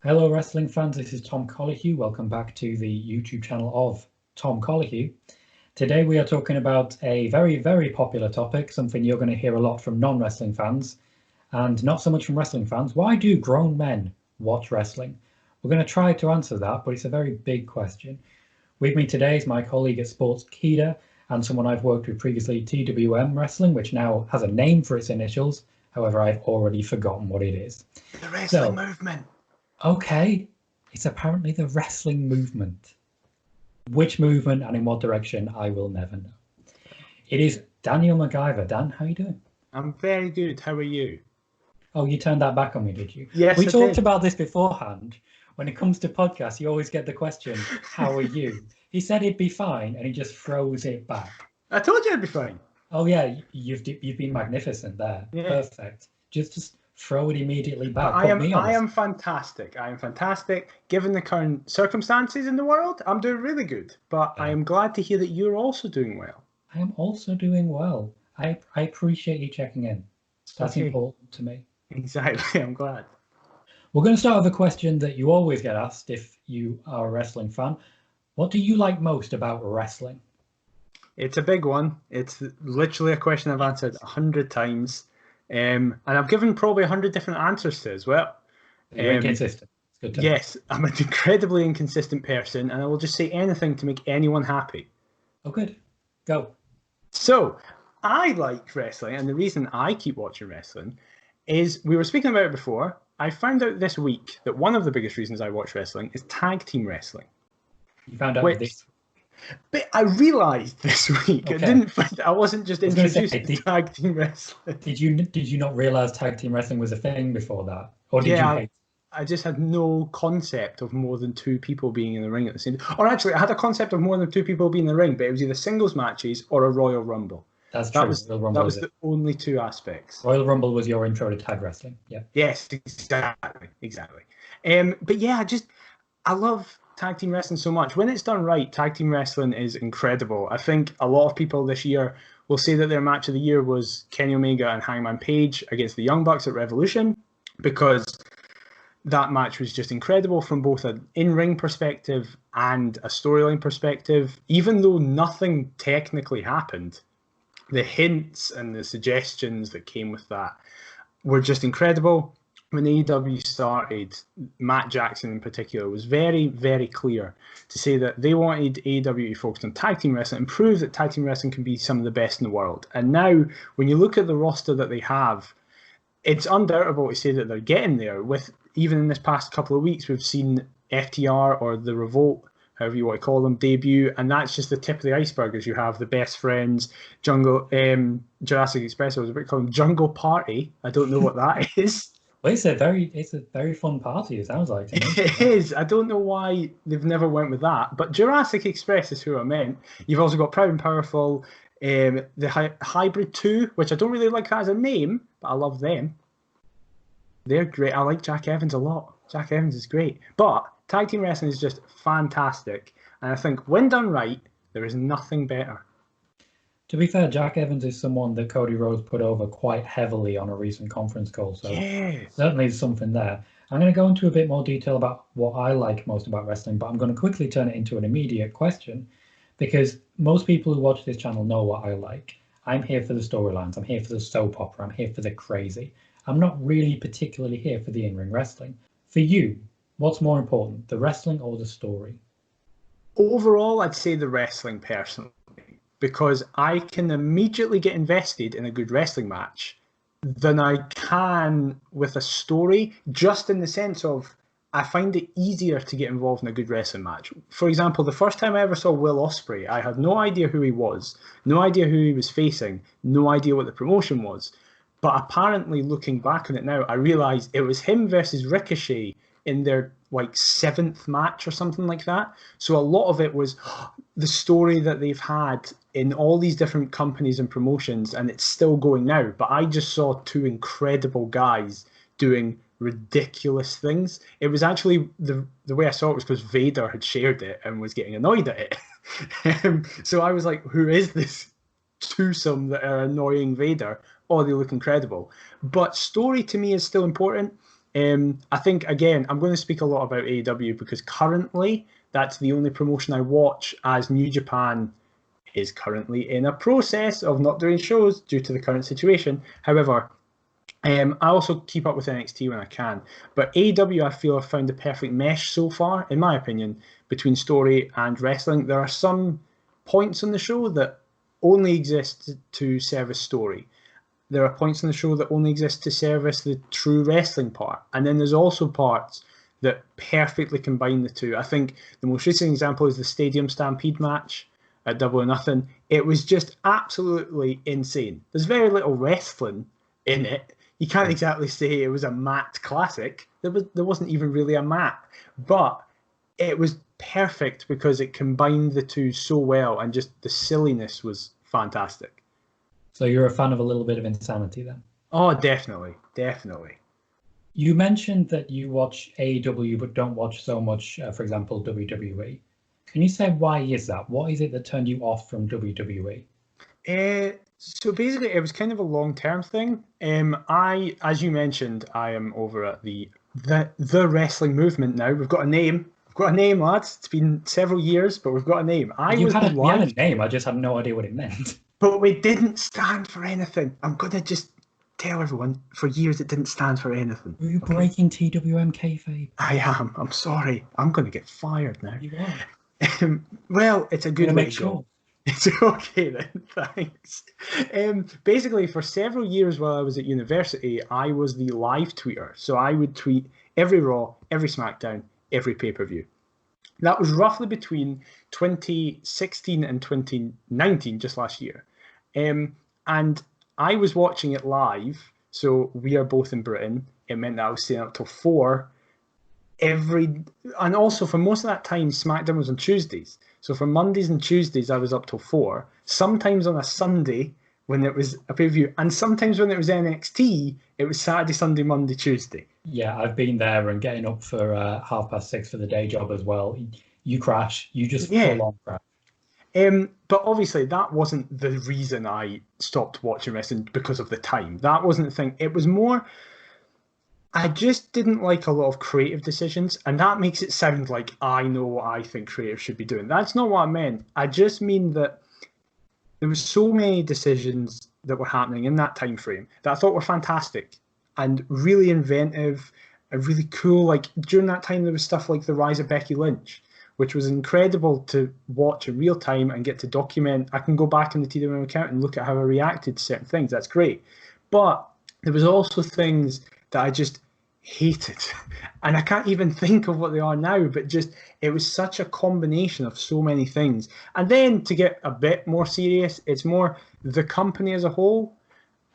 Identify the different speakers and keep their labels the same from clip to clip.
Speaker 1: Hello, wrestling fans. This is Tom Collihew. Welcome back to the YouTube channel of Tom Collihew. Today we are talking about a very, very popular topic, something you're going to hear a lot from non-wrestling fans and not so much from wrestling fans. Why do grown men watch wrestling? We're going to try to answer that, but it's a very big question. With me today is my colleague at SportsKeeda and someone I've worked with previously, TWM Wrestling, which now has a name for its initials. However, I've already forgotten what it is.
Speaker 2: The wrestling movement.
Speaker 1: Okay, it's apparently the wrestling movement. Which movement and in what direction, I will never know. It is Daniel McIver. Dan, how are you doing?
Speaker 2: I'm very good. How are you?
Speaker 1: Oh, you turned that back on me, did you?
Speaker 2: Yes,
Speaker 1: we
Speaker 2: I
Speaker 1: talked
Speaker 2: did.
Speaker 1: about this beforehand. When it comes to podcasts, you always get the question, how are you? He said he'd be fine, and he just throws it back.
Speaker 2: I told you I'd be fine.
Speaker 1: Oh, yeah, you've been magnificent there. Yeah. Perfect. Just throw it immediately back.
Speaker 2: I am fantastic. I am fantastic. Given the current circumstances in the world, I'm doing really good. But I am glad to hear that you're also doing well.
Speaker 1: I am also doing well. I appreciate you checking in. That's important to me.
Speaker 2: Exactly. I'm glad.
Speaker 1: We're going to start with a question that you always get asked if you are a wrestling fan. What do you like most about wrestling?
Speaker 2: It's a big one. It's literally a question I've answered 100 times. And I've given probably 100 different answers to as well.
Speaker 1: You're inconsistent.
Speaker 2: Yes, I'm an incredibly inconsistent person, and I will just say anything to make anyone happy.
Speaker 1: Oh, good. Go.
Speaker 2: So, I like wrestling, and the reason I keep watching wrestling is, we were speaking about it before, I found out this week that one of the biggest reasons I watch wrestling is tag team wrestling.
Speaker 1: You found out this?
Speaker 2: But I realised this week, I wasn't just introduced to tag team wrestling.
Speaker 1: Did you not realise tag team wrestling was a thing before that? Or did you hate?
Speaker 2: I just had no concept of more than two people being in the ring at the same time. Or actually, I had a concept of more than two people being in the ring, but it was either singles matches or a Royal Rumble.
Speaker 1: That's true.
Speaker 2: That was the only two aspects.
Speaker 1: Royal Rumble was your intro to tag wrestling. Yeah.
Speaker 2: Yes, exactly. But yeah, I love tag team wrestling so much. When it's done right, tag team wrestling is incredible. I think a lot of people this year will say that their match of the year was Kenny Omega and Hangman Page against the Young Bucks at Revolution, because that match was just incredible from both an in-ring perspective and a storyline perspective. Even though nothing technically happened, the hints and the suggestions that came with that were just incredible. When AEW started, Matt Jackson in particular was very, very clear to say that they wanted AEW to focus on tag team wrestling and prove that tag team wrestling can be some of the best in the world. And now, when you look at the roster that they have, it's undoubtable to say that they're getting there. With even in this past couple of weeks, we've seen FTR, or the Revolt, however you want to call them, debut, and that's just the tip of the iceberg. As you have the Best Friends, Jurassic Express. I was about to call them Jungle Party. I don't know what that is.
Speaker 1: Well, it's a very fun party. It sounds like to me.
Speaker 2: It is. I don't know why they've never went with that, but Jurassic Express is who I meant. You've also got Proud and Powerful, the Hybrid 2, which I don't really like that as a name, but I love them. They're great. I like Jack Evans a lot. Jack Evans is great. But tag team wrestling is just fantastic. And I think when done right, there is nothing better.
Speaker 1: To be fair, Jack Evans is someone that Cody Rhodes put over quite heavily on a recent conference call. So certainly there's something there. I'm going to go into a bit more detail about what I like most about wrestling, but I'm going to quickly turn it into an immediate question, because most people who watch this channel know what I like. I'm here for the storylines. I'm here for the soap opera. I'm here for the crazy. I'm not really particularly here for the in-ring wrestling. For you, what's more important, the wrestling or the story?
Speaker 2: Overall, I'd say the wrestling personally, because I can immediately get invested in a good wrestling match than I can with a story, just in the sense of I find it easier to get involved in a good wrestling match. For example, the first time I ever saw Will Ospreay, I had no idea who he was, no idea who he was facing, no idea what the promotion was. But apparently, looking back on it now, I realised it was him versus Ricochet in their like 7th match or something like that. So a lot of it was the story that they've had in all these different companies and promotions, and it's still going now. But I just saw two incredible guys doing ridiculous things. It was actually, the way I saw it was because Vader had shared it and was getting annoyed at it. So I was like, who is this twosome that are annoying Vader? Oh, they look incredible. But story to me is still important. I think, again, I'm going to speak a lot about AEW because currently that's the only promotion I watch, as New Japan is currently in a process of not doing shows due to the current situation. However, I also keep up with NXT when I can. But AEW, I feel, have found the perfect mesh so far, in my opinion, between story and wrestling. There are some points on the show that only exist to service story. There are points in the show that only exist to service the true wrestling part. And then there's also parts that perfectly combine the two. I think the most recent example is the Stadium Stampede match at Double or Nothing. It was just absolutely insane. There's very little wrestling in it. You can't exactly say it was a mat classic. There wasn't even really a mat. But it was perfect because it combined the two so well, and just the silliness was fantastic.
Speaker 1: So you're a fan of a little bit of insanity then?
Speaker 2: Oh, definitely. Definitely.
Speaker 1: You mentioned that you watch AEW but don't watch so much, for example, WWE. Can you say why is that? What is it that turned you off from WWE?
Speaker 2: So basically, it was kind of a long-term thing. As you mentioned, I am over at the wrestling movement now. We've got a name. We've got a name, lads. It's been several years, but we've got a name.
Speaker 1: You had a name. I just had no idea what it meant.
Speaker 2: But we didn't stand for anything. I'm going to just tell everyone, for years it didn't stand for anything.
Speaker 1: Were you breaking TWM kayfabe?
Speaker 2: I am. I'm sorry. I'm going to get fired now.
Speaker 1: You are.
Speaker 2: Well, it's a good way to go. It's okay then, thanks. Basically, for several years while I was at university, I was the live tweeter. So I would tweet every Raw, every SmackDown, every pay-per-view. That was roughly between 2016 and 2019, just last year. And I was watching it live, so we are both in Britain. It meant that I was staying up till 4 and also for most of that time, SmackDown was on Tuesdays. So for Mondays and Tuesdays, I was up till 4. Sometimes on a Sunday when it was a pay-per-view, and sometimes when it was NXT, it was Saturday, Sunday, Monday, Tuesday.
Speaker 1: Yeah, I've been there and getting up for 6:30 for the day job as well. You crash. You just full on crash.
Speaker 2: But obviously, that wasn't the reason I stopped watching wrestling because of the time. That wasn't the thing. It was more, I just didn't like a lot of creative decisions, and that makes it sound like I know what I think creative should be doing. That's not what I meant. I just mean that there were so many decisions that were happening in that time frame that I thought were fantastic and really inventive and really cool. Like during that time, there was stuff like the rise of Becky Lynch, which was incredible to watch in real time and get to document. I can go back in the TWM account and look at how I reacted to certain things. That's great. But there was also things that I just hated. And I can't even think of what they are now, but just it was such a combination of so many things. And then to get a bit more serious, it's more the company as a whole.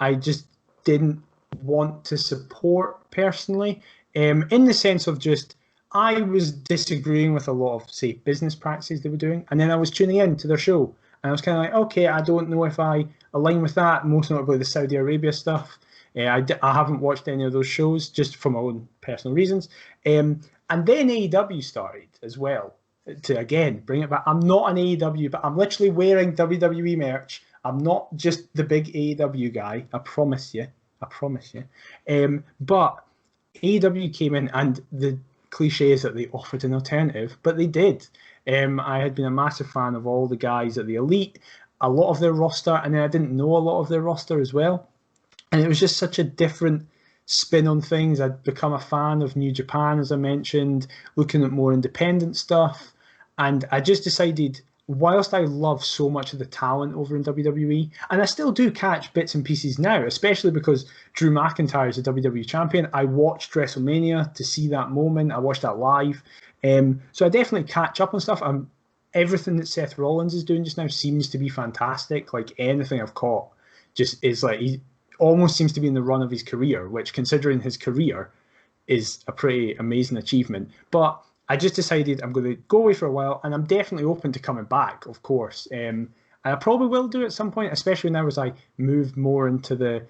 Speaker 2: I just didn't want to support personally, in the sense of just I was disagreeing with a lot of, say, business practices they were doing, and then I was tuning in to their show, and I was kind of like, okay, I don't know if I align with that, most notably the Saudi Arabia stuff. I haven't watched any of those shows just for my own personal reasons. And then AEW started as well, to again bring it back. I'm not an AEW, but I'm literally wearing WWE merch. I'm not just the big AEW guy. I promise you. But AEW came in, and the cliche is that they offered an alternative, but they did. I had been a massive fan of all the guys at the Elite, a lot of their roster, and then I didn't know a lot of their roster as well. And it was just such a different spin on things. I'd become a fan of New Japan, as I mentioned, looking at more independent stuff. And I just decided, whilst I love so much of the talent over in WWE, and I still do catch bits and pieces now, especially because Drew McIntyre is a WWE champion, I watched WrestleMania to see that moment. I watched that live. So I definitely catch up on stuff. Everything that Seth Rollins is doing just now seems to be fantastic. Like anything I've caught just is like, he almost seems to be in the run of his career, which considering his career is a pretty amazing achievement. But I just decided I'm going to go away for a while, and I'm definitely open to coming back, of course. And I probably will do at some point, especially now as I move more into the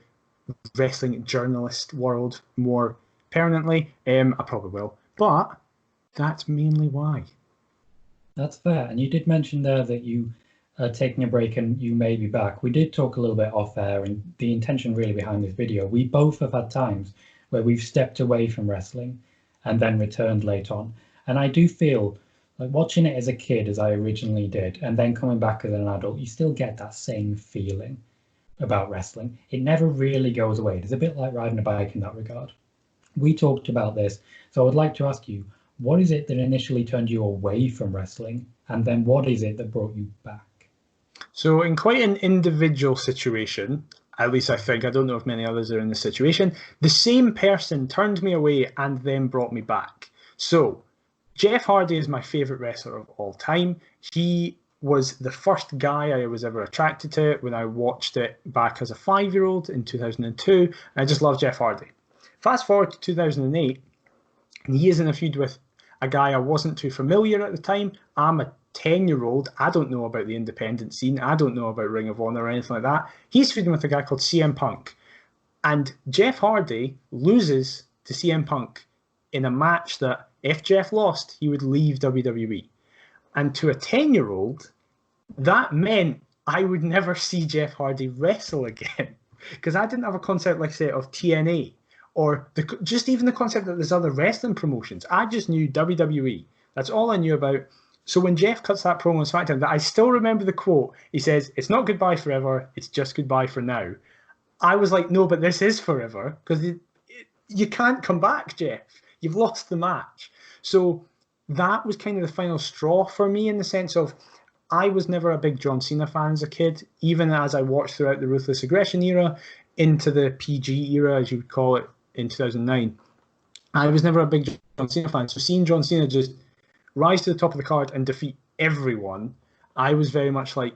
Speaker 2: wrestling journalist world more permanently. I probably will. But that's mainly why.
Speaker 1: That's fair. And you did mention there that you are taking a break and you may be back. We did talk a little bit off air, and the intention really behind this video, we both have had times where we've stepped away from wrestling and then returned late on. And I do feel like watching it as a kid, as I originally did, and then coming back as an adult, you still get that same feeling about wrestling. It never really goes away. It's a bit like riding a bike in that regard. We talked about this, so I would like to ask you, what is it that initially turned you away from wrestling, and then what is it that brought you back?
Speaker 2: So in quite an individual situation, at least I think, I don't know if many others are in this situation, the same person turned me away and then brought me back. So Jeff Hardy is my favourite wrestler of all time. He was the first guy I was ever attracted to when I watched it back as a 5-year-old in 2002. I just love Jeff Hardy. Fast forward to 2008, and he is in a feud with a guy I wasn't too familiar at the time. I'm a 10-year-old. I don't know about the independent scene. I don't know about Ring of Honor or anything like that. He's feuding with a guy called CM Punk. And Jeff Hardy loses to CM Punk in a match that if Jeff lost, he would leave WWE. And to a 10-year-old, that meant I would never see Jeff Hardy wrestle again. Because I didn't have a concept, like I say, of TNA or just even the concept that there's other wrestling promotions. I just knew WWE. That's all I knew about. So when Jeff cuts that promo on SmackDown, that I still remember the quote, he says, "It's not goodbye forever, it's just goodbye for now." I was like, no, but this is forever, because you can't come back, Jeff. You've lost the match. So that was kind of the final straw for me, in the sense of I was never a big John Cena fan as a kid, even as I watched throughout the Ruthless Aggression era into the PG era, as you would call it, in 2009. I was never a big John Cena fan. So seeing John Cena just rise to the top of the card and defeat everyone, I was very much like,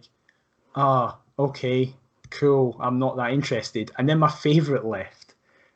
Speaker 2: okay, cool, I'm not that interested. And then my favourite left.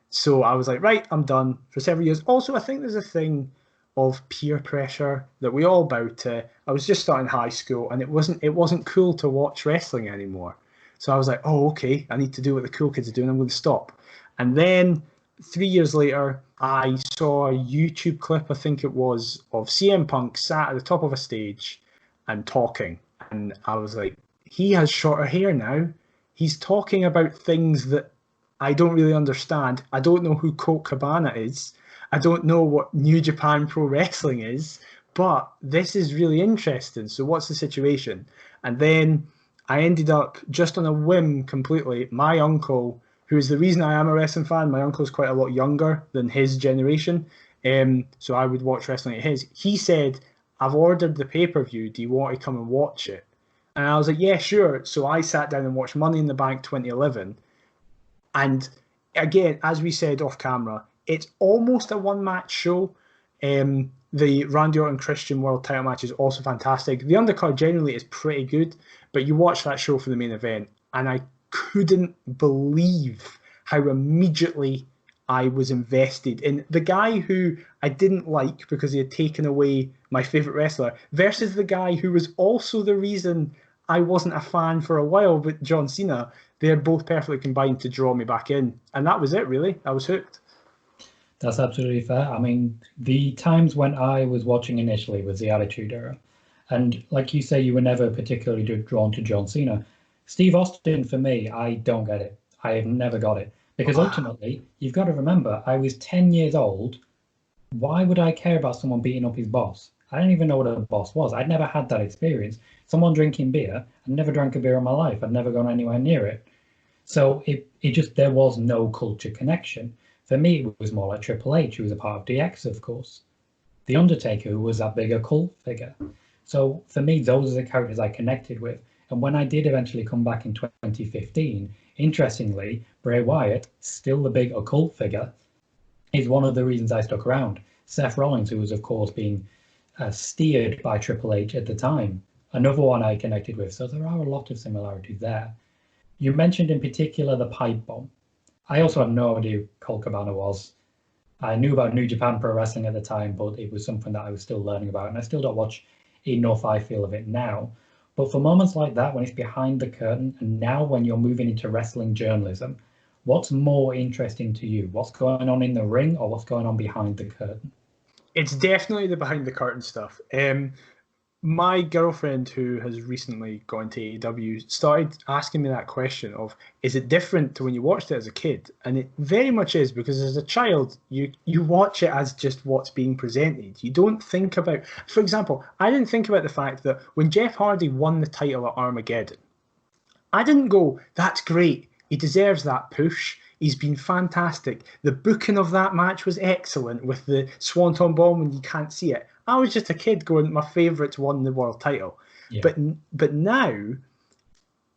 Speaker 2: So I was like, right, I'm done for several years. Also, I think there's a thing of peer pressure that we all bow to. I was just starting high school, and it wasn't cool to watch wrestling anymore. So I was like, oh, okay, I need to do what the cool kids are doing. I'm going to stop. And then 3 years later, I saw a YouTube clip, I think it was, of CM Punk sat at the top of a stage and talking. And I was like, he has shorter hair now. He's talking about things that I don't really understand. I don't know who Colt Cabana is. I don't know what New Japan Pro Wrestling is. But this is really interesting. So what's the situation? And then I ended up, just on a whim completely, my uncle, who is the reason I am a wrestling fan. My uncle's quite a lot younger than his generation, so I would watch wrestling at his. He said, "I've ordered the pay-per-view. Do you want to come and watch it?" And I was like, "Yeah, sure." So I sat down and watched Money in the Bank 2011. And again, as we said off camera, it's almost a one-match show. The Randy Orton Christian World Title match is also fantastic. The undercard generally is pretty good, but you watch that show for the main event, and I couldn't believe how immediately I was invested in the guy who I didn't like because he had taken away my favourite wrestler versus the guy who was also the reason I wasn't a fan for a while, but John Cena. They're both perfectly combined to draw me back in. And that was it, really. I was hooked.
Speaker 1: That's absolutely fair. I mean, the times when I was watching initially was the Attitude Era. And like you say, you were never particularly drawn to John Cena. Steve Austin, for me, I don't get it. I have never got it. Because ultimately, you've got to remember, I was 10 years old. Why would I care about someone beating up his boss? I didn't even know what a boss was. I'd never had that experience. Someone drinking beer, I'd never drank a beer in my life. I'd never gone anywhere near it. So there was no culture connection. For me, it was more like Triple H, who was a part of DX, of course. The Undertaker, who was that bigger cult figure. So for me, those are the characters I connected with. And when I did eventually come back in 2015, interestingly, Bray Wyatt, still the big occult figure, is one of the reasons I stuck around. Seth Rollins, who was, of course, being steered by Triple H at the time, another one I connected with. So there are a lot of similarities there. You mentioned in particular the pipe bomb. I also had no idea who Colt Cabana was. I knew about New Japan Pro Wrestling at the time, but it was something that I was still learning about, and I still don't watch enough, I feel, of it now. But for moments like that, when it's behind the curtain, and now when you're moving into wrestling journalism, what's more interesting to you? What's going on in the ring or what's going on behind the curtain?
Speaker 2: It's definitely the behind the curtain stuff. my girlfriend, who has recently gone to AEW, started asking me that question of, is it different to when you watched it as a kid? And it very much is, because as a child, you watch it as just what's being presented. You don't think about, for example, I didn't think about the fact that when Jeff Hardy won the title at Armageddon, I didn't go, that's great, he deserves that push. He's been fantastic. The booking of that match was excellent with the Swanton Bomb and you can't see it. I was just a kid going, my favourites won the world title.
Speaker 1: Yeah.
Speaker 2: But now,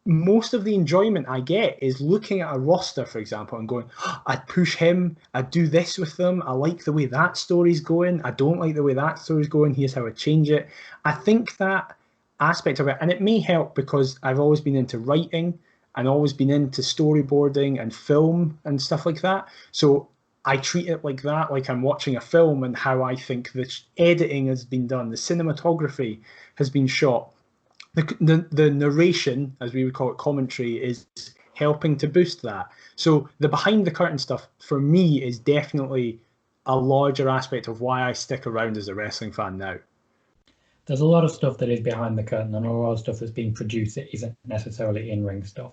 Speaker 2: most of the enjoyment I get is looking at a roster, for example, and going, oh, I'd push him, I'd do this with them, I like the way that story's going, I don't like the way that story's going, here's how I change it. I think that aspect of it, and it may help because I've always been into writing and always been into storyboarding and film and stuff like that. So I treat it like that, like I'm watching a film, and how I think the editing has been done, the cinematography has been shot. The narration, as we would call it, commentary, is helping to boost that. So the behind the curtain stuff, for me, is definitely a larger aspect of why I stick around as a wrestling fan now.
Speaker 1: There's a lot of stuff that is behind the curtain and a lot of stuff that's being produced that isn't necessarily in-ring stuff.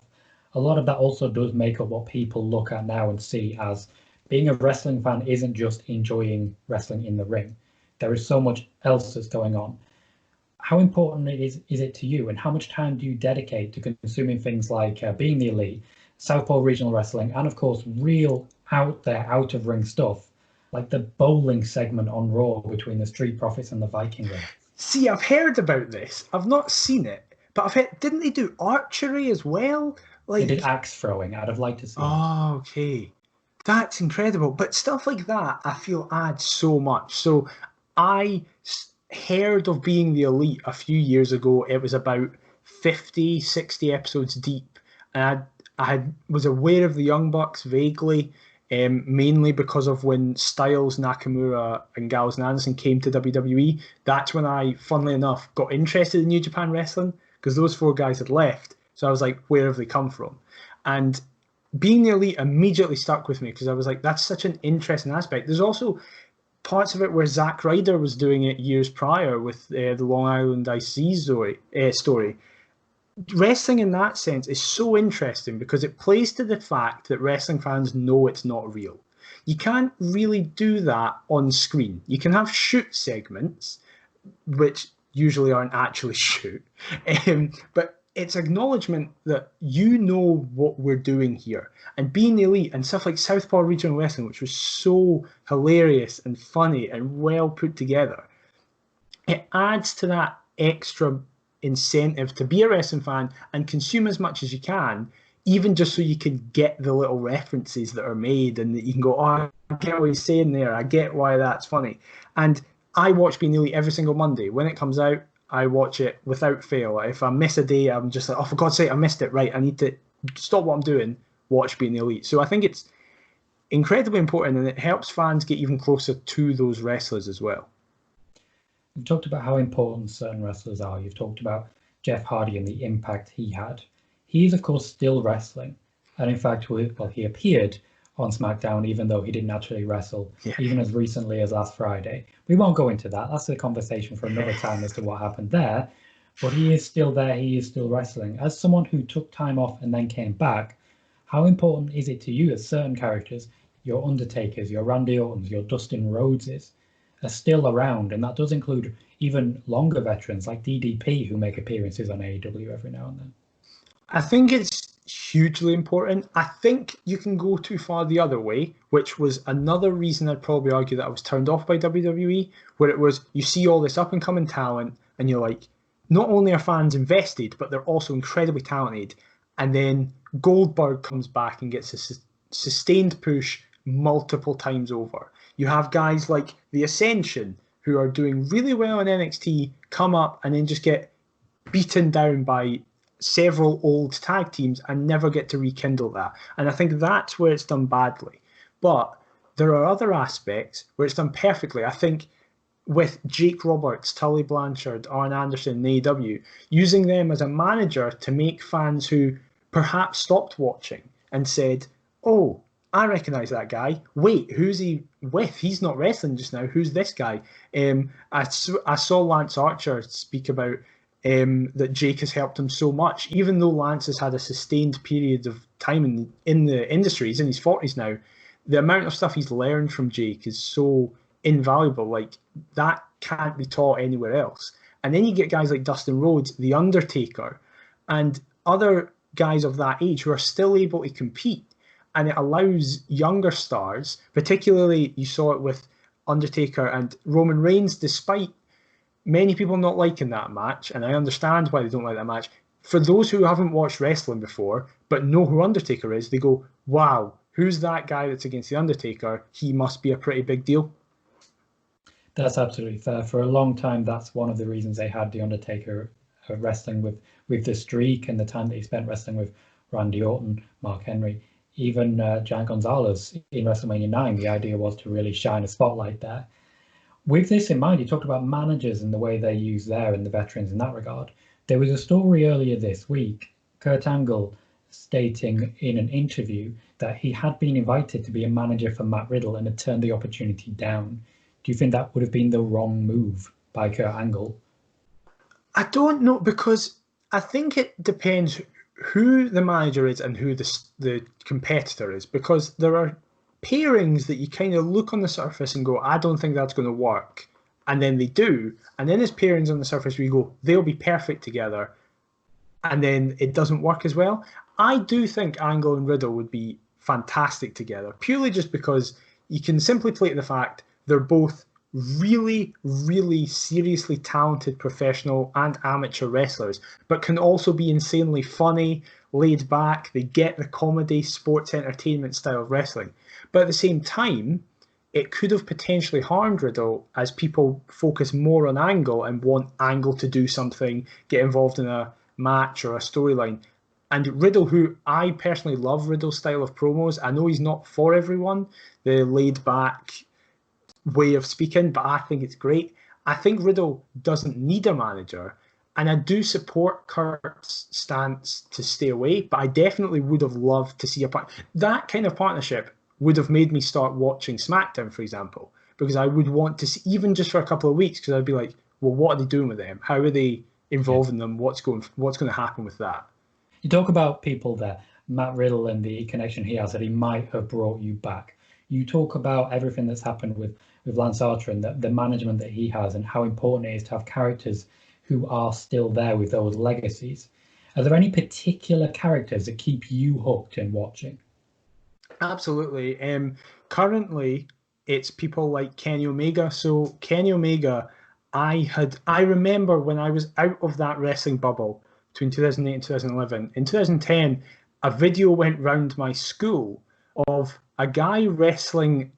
Speaker 1: A lot of that also does make up what people look at now and see as being a wrestling fan isn't just enjoying wrestling in the ring. There is so much else that's going on. How important is it to you, and how much time do you dedicate to consuming things like Being the Elite, Southpaw Regional Wrestling, and of course real out there, out of ring stuff, like the bowling segment on Raw between the Street Profits and the Viking Raiders?
Speaker 2: See, I've heard about this. I've not seen it, but I've heard, didn't they do archery as well?
Speaker 1: They did axe throwing. I'd have liked to see.
Speaker 2: Oh, okay. That's incredible. But stuff like that, I feel adds so much. So I heard of Being the Elite a few years ago. It was about 50, 60 episodes deep. And I was aware of the Young Bucks vaguely, mainly because of when Styles, Nakamura, and Gallows and Anderson came to WWE. That's when I, funnily enough, got interested in New Japan Wrestling, because those four guys had left. So I was like, where have they come from? And Being the Elite immediately stuck with me, because I was like, that's such an interesting aspect. There's also parts of it where Zack Ryder was doing it years prior with the Long Island IC story. Wrestling in that sense is so interesting because it plays to the fact that wrestling fans know it's not real. You can't really do that on screen. You can have shoot segments, which usually aren't actually shoot, but it's acknowledgement that you know what we're doing here. And Being the Elite and stuff like Southpaw Regional Wrestling, which was so hilarious and funny and well put together, it adds to that extra incentive to be a wrestling fan and consume as much as you can, even just so you can get the little references that are made and that you can go, oh, I get what he's saying there, I get why that's funny. And I watch Being the Elite every single Monday. When it comes out, I watch it without fail. If I miss a day, I'm just like, oh, for God's sake, I missed it. Right, I need to stop what I'm doing, watch Being the Elite. So I think it's incredibly important, and it helps fans get even closer to those wrestlers as well.
Speaker 1: You've talked about how important certain wrestlers are. You've talked about Jeff Hardy and the impact he had. He's, of course, still wrestling. And in fact, well, he appeared on SmackDown, even though he didn't actually wrestle, even as recently as last Friday. We won't go into that. That's a conversation for another time as to what happened there. But he is still there. He is still wrestling. As someone who took time off and then came back, how important is it to you that certain characters, your Undertakers, your Randy Ortons, your Dustin Rhodeses, are still around? And that does include even longer veterans like DDP, who make appearances on AEW every now and then.
Speaker 2: I think it's hugely important. I think you can go too far the other way, which was another reason I'd probably argue that I was turned off by WWE, where it was, you see all this up and coming talent and you're like, not only are fans invested, but they're also incredibly talented. And then Goldberg comes back and gets a sustained push multiple times over. You have guys like The Ascension, who are doing really well in NXT, come up and then just get beaten down by several old tag teams and never get to rekindle that. And I think that's where it's done badly. But there are other aspects where it's done perfectly. I think with Jake Roberts, Tully Blanchard, Arn Anderson, and AEW, using them as a manager to make fans who perhaps stopped watching and said, oh, I recognize that guy. Wait, who's he with? He's not wrestling just now. Who's this guy? I saw Lance Archer speak about that Jake has helped him so much, even though Lance has had a sustained period of time in the industry. He's in his 40s now. The amount of stuff he's learned from Jake is so invaluable. Like, that can't be taught anywhere else. And then you get guys like Dustin Rhodes, The Undertaker, and other guys of that age who are still able to compete. And it allows younger stars, particularly you saw it with Undertaker and Roman Reigns, despite many people not liking that match, and I understand why they don't like that match. For those who haven't watched wrestling before but know who Undertaker is, they go, wow, who's that guy that's against The Undertaker? He must be a pretty big deal.
Speaker 1: That's absolutely fair. For a long time, that's one of the reasons they had The Undertaker wrestling with the streak and the time that he spent wrestling with Randy Orton, Mark Henry, even Giant Gonzalez in WrestleMania 9. The idea was to really shine a spotlight there. With this in mind, you talked about managers and the way they use their and the veterans in that regard. There was a story earlier this week, Kurt Angle stating in an interview that he had been invited to be a manager for Matt Riddle and had turned the opportunity down. Do you think that would have been the wrong move by Kurt Angle?
Speaker 2: I don't know, because I think it depends who the manager is and who the competitor is, because there are pairings that you kind of look on the surface and go, I don't think that's going to work. And then they do. And then there's pairings on the surface where you go, they'll be perfect together. And then it doesn't work as well. I do think Angle and Riddle would be fantastic together, purely just because you can simply play to the fact they're both really, really seriously talented professional and amateur wrestlers, but can also be insanely funny, laid back. They get the comedy, sports entertainment style of wrestling. But at the same time, it could have potentially harmed Riddle as people focus more on Angle and want Angle to do something, get involved in a match or a storyline. And Riddle, who I personally love Riddle's style of promos, I know he's not for everyone, the laid back way of speaking, but I think it's great. I think Riddle doesn't need a manager, and I do support Kurt's stance to stay away, but I definitely would have loved to see that kind of partnership would have made me start watching SmackDown, for example, because I would want to see, even just for a couple of weeks, because I'd be like, well, what are they doing with them? How are they involving them? What's going to happen with that?
Speaker 1: You talk about people there, Matt Riddle and the connection he has that he might have brought you back. You talk about everything that's happened with Lance Archer and the management that he has and how important it is to have characters who are still there with those legacies. Are there any particular characters that keep you hooked in watching?
Speaker 2: Absolutely. Currently, it's people like Kenny Omega. So Kenny Omega, I remember when I was out of that wrestling bubble between 2008 and 2011. In 2010, a video went round my school of a guy wrestling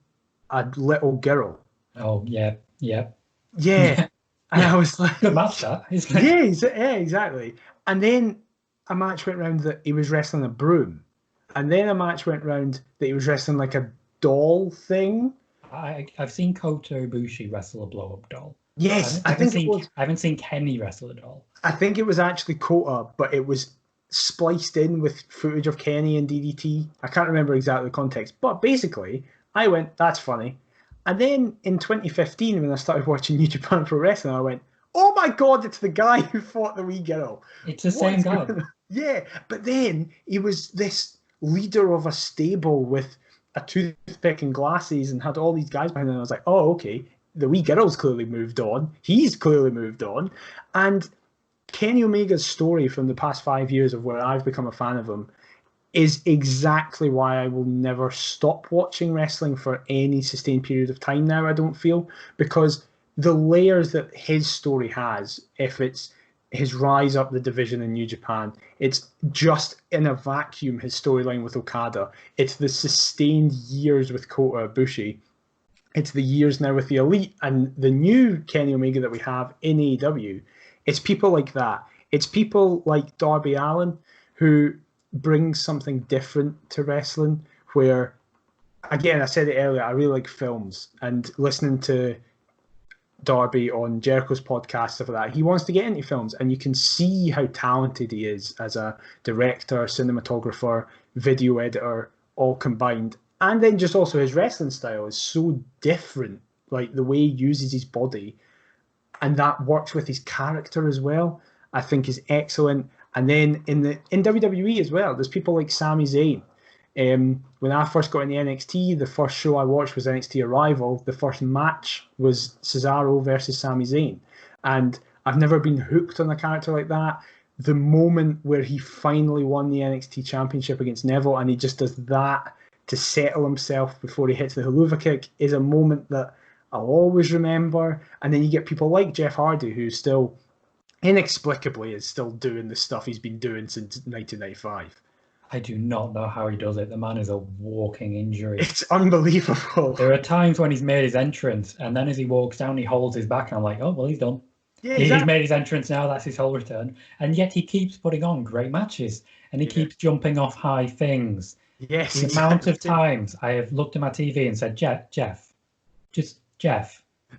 Speaker 2: a little girl.
Speaker 1: Oh, yeah.
Speaker 2: And I was like,
Speaker 1: good match, that.
Speaker 2: Yeah, exactly. And then a match went round that he was wrestling a broom. And then a match went round that he was wrestling like a doll thing.
Speaker 1: I've seen Kota Ibushi wrestle a blow-up doll.
Speaker 2: Yes,
Speaker 1: I haven't seen Kenny wrestle a doll.
Speaker 2: I think it was actually Kota, but it was spliced in with footage of Kenny and DDT. I can't remember exactly the context, but basically, I went, that's funny. And then in 2015, when I started watching New Japan Pro Wrestling, I went, oh my God, it's the guy who fought the wee girl.
Speaker 1: It's the same guy.
Speaker 2: Yeah, but then he was this leader of a stable with a toothpick and glasses and had all these guys behind him. And I was like, oh, okay, the wee girl's clearly moved on. He's clearly moved on. And Kenny Omega's story from the past 5 years of where I've become a fan of him is exactly why I will never stop watching wrestling for any sustained period of time now, I don't feel, because the layers that his story has, if it's his rise up the division in New Japan, it's just in a vacuum his storyline with Okada, it's the sustained years with Kota Ibushi, it's the years now with the Elite, and the new Kenny Omega that we have in AEW, it's people like that. It's people like Darby Allin who brings something different to wrestling, where, again, I said it earlier, I really like films, and listening to Darby on Jericho's podcast, stuff like that, he wants to get into films, and you can see how talented he is as a director, cinematographer, video editor, all combined. and then just also his wrestling style is so different. Like the way he uses his body, and that works with his character as well, I think is excellent. And then in WWE as well, there's people like Sami Zayn. When I first got into NXT, the first show I watched was NXT Arrival. The first match was Cesaro versus Sami Zayn. And I've never been hooked on a character like that. The moment where he finally won the NXT Championship against Neville and he just does that to settle himself before he hits the Helluva Kick is a moment that I'll always remember. And then you get people like Jeff Hardy, who still inexplicably is still doing the stuff he's been doing since 1995.
Speaker 1: I do not know how he does it. The man is a walking injury.
Speaker 2: It's unbelievable.
Speaker 1: There are times when he's made his entrance, and then as he walks down, he holds his back, and I'm like, oh, well, he's done. Yeah, exactly. He's made his entrance now. That's his whole return. And yet he keeps putting on great matches, and he keeps jumping off high things.
Speaker 2: Yes.
Speaker 1: The amount of times I have looked at my TV and said, Jeff.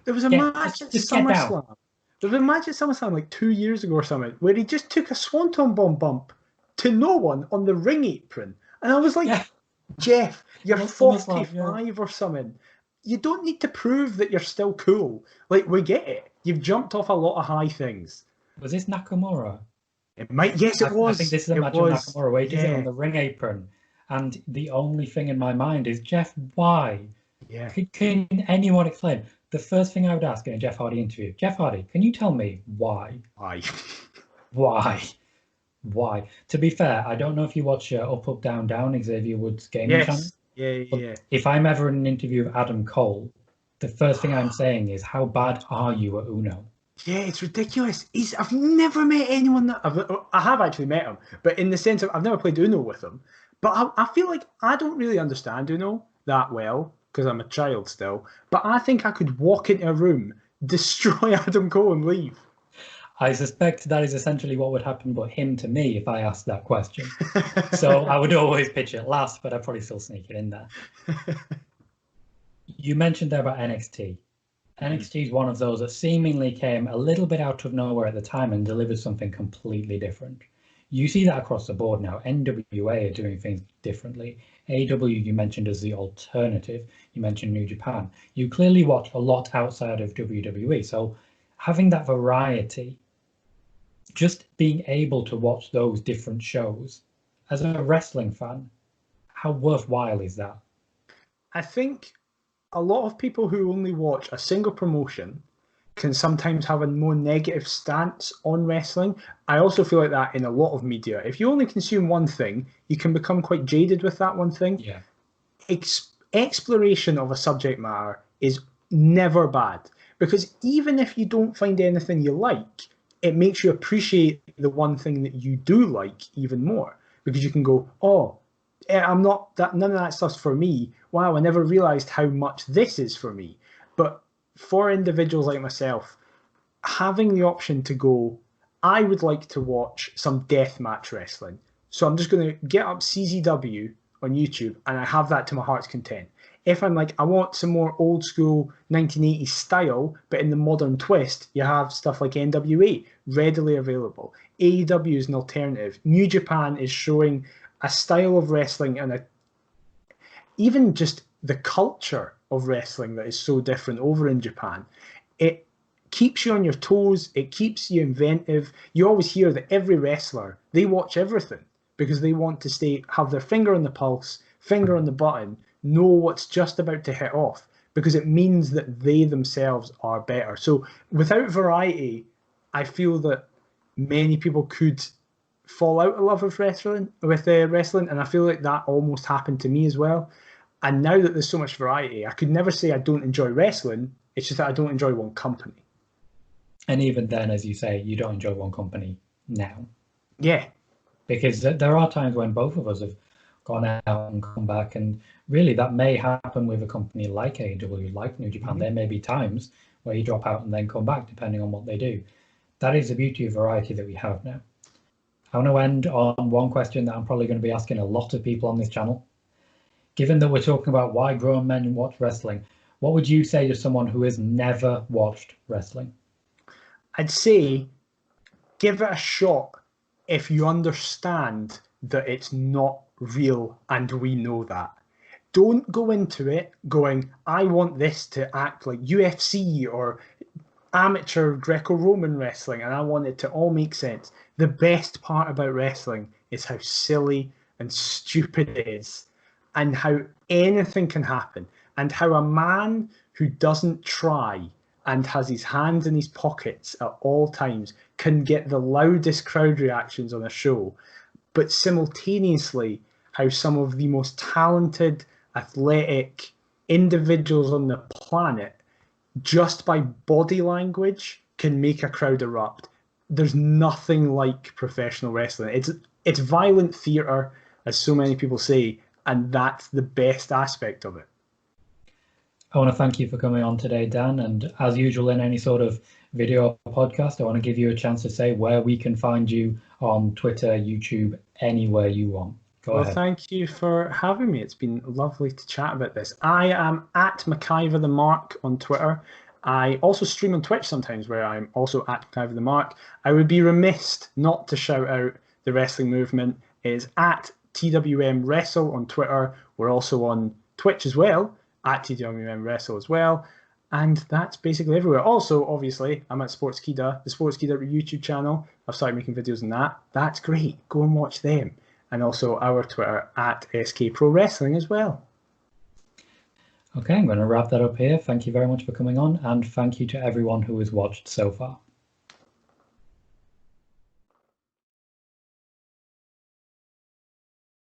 Speaker 2: There was a match at SummerSlam. There was a match at SummerSlam like 2 years ago or something, where he just took a Swanton Bomb bump to no one on the ring apron. And I was like, Jeff, you're 45 or something. You don't need to prove that you're still cool. Like, we get it. You've jumped off a lot of high things.
Speaker 1: Was this Nakamura?
Speaker 2: It might. Yes, it was.
Speaker 1: I think this is a match of Nakamura where he does it on the ring apron. And the only thing in my mind is, Jeff, why?
Speaker 2: Yeah.
Speaker 1: Can anyone explain? The first thing I would ask in a Jeff Hardy interview, Jeff Hardy, can you tell me why? Why? To be fair, I don't know if you watch Up, Up, Down, Down, Xavier Woods' gaming channel.
Speaker 2: Yeah.
Speaker 1: If I'm ever in an interview with Adam Cole, the first thing I'm saying is, how bad are you at Uno?
Speaker 2: Yeah, it's ridiculous. I've never met anyone I have actually met him, but in the sense of I've never played Uno with him. But I feel like I don't really understand Uno that well because I'm a child still. But I think I could walk into a room, destroy Adam Cole, and leave.
Speaker 1: I suspect that is essentially what would happen, but him to me if I asked that question. So I would always pitch it last, but I'd probably still sneak it in there. You mentioned there about NXT. NXT is one of those that seemingly came a little bit out of nowhere at the time and delivered something completely different. You see that across the board now. NWA are doing things differently. AEW you mentioned as the alternative. You mentioned New Japan. You clearly watch a lot outside of WWE. So having that variety, just being able to watch those different shows as a wrestling fan, how worthwhile is that?
Speaker 2: I think a lot of people who only watch a single promotion can sometimes have a more negative stance on wrestling. I also feel like that in a lot of media. If you only consume one thing, you can become quite jaded with that one thing.
Speaker 1: Yeah.
Speaker 2: Exploration of a subject matter is never bad, because even if you don't find anything you like, it makes you appreciate the one thing that you do like even more, because you can go, oh, none of that stuff's for me. Wow, I never realized how much this is for me. But for individuals like myself, having the option to go, I would like to watch some deathmatch wrestling. So I'm just going to get up CZW on YouTube and I have that to my heart's content. If I'm like, I want some more old school 1980s style, but in the modern twist, you have stuff like NWA readily available. AEW is an alternative. New Japan is showing a style of wrestling and even just the culture of wrestling that is so different over in Japan. It keeps you on your toes. It keeps you inventive. You always hear that every wrestler, they watch everything because they want to have their finger on the pulse, finger on the button, know what's just about to hit off, because it means that they themselves are better. So without variety, I feel that many people could fall out of love with wrestling, and I feel like that almost happened to me as well. And now that there's so much variety, I could never say I don't enjoy wrestling. It's just that I don't enjoy one company.
Speaker 1: And even then, as you say, you don't enjoy one company now.
Speaker 2: Yeah.
Speaker 1: Because there are times when both of us have gone out and come back, and really that may happen with a company like AEW, like New Japan. Mm-hmm. There may be times where you drop out and then come back, depending on what they do. That is the beauty of variety that we have now. I want to end on one question that I'm probably going to be asking a lot of people on this channel. Given that we're talking about why grown men watch wrestling, what would you say to someone who has never watched wrestling?
Speaker 2: I'd say give it a shot if you understand that it's not real, and we know that. don't go into it going, I want this to act like UFC or amateur Greco-Roman wrestling, and I want it to all make sense. The best part about wrestling is how silly and stupid it is, and how anything can happen, and how a man who doesn't try and has his hands in his pockets at all times can get the loudest crowd reactions on a show, but simultaneously how some of the most talented, athletic individuals on the planet, just by body language, can make a crowd erupt. There's nothing like professional wrestling. It's violent theatre, as so many people say, and that's the best aspect of it.
Speaker 1: I want to thank you for coming on today, Dan. And as usual in any sort of video or podcast, I want to give you a chance to say where we can find you on Twitter, YouTube, anywhere you want. Go ahead.
Speaker 2: Thank you for having me. It's been lovely to chat about this. I am at McIver the Mark on Twitter. I also stream on Twitch sometimes, where I'm also at McIver the Mark. I would be remiss not to shout out the wrestling movement. It is at TWM Wrestle on Twitter. We're also on Twitch as well, at TWM Wrestle as well. And that's basically everywhere. Also, obviously, I'm at SportsKeeda, the SportsKeeda YouTube channel. I've started making videos on that. That's great. Go and watch them. And also our Twitter at SK Pro Wrestling as well.
Speaker 1: Okay, I'm going to wrap that up here. Thank you very much for coming on, and thank you to everyone who has watched so far.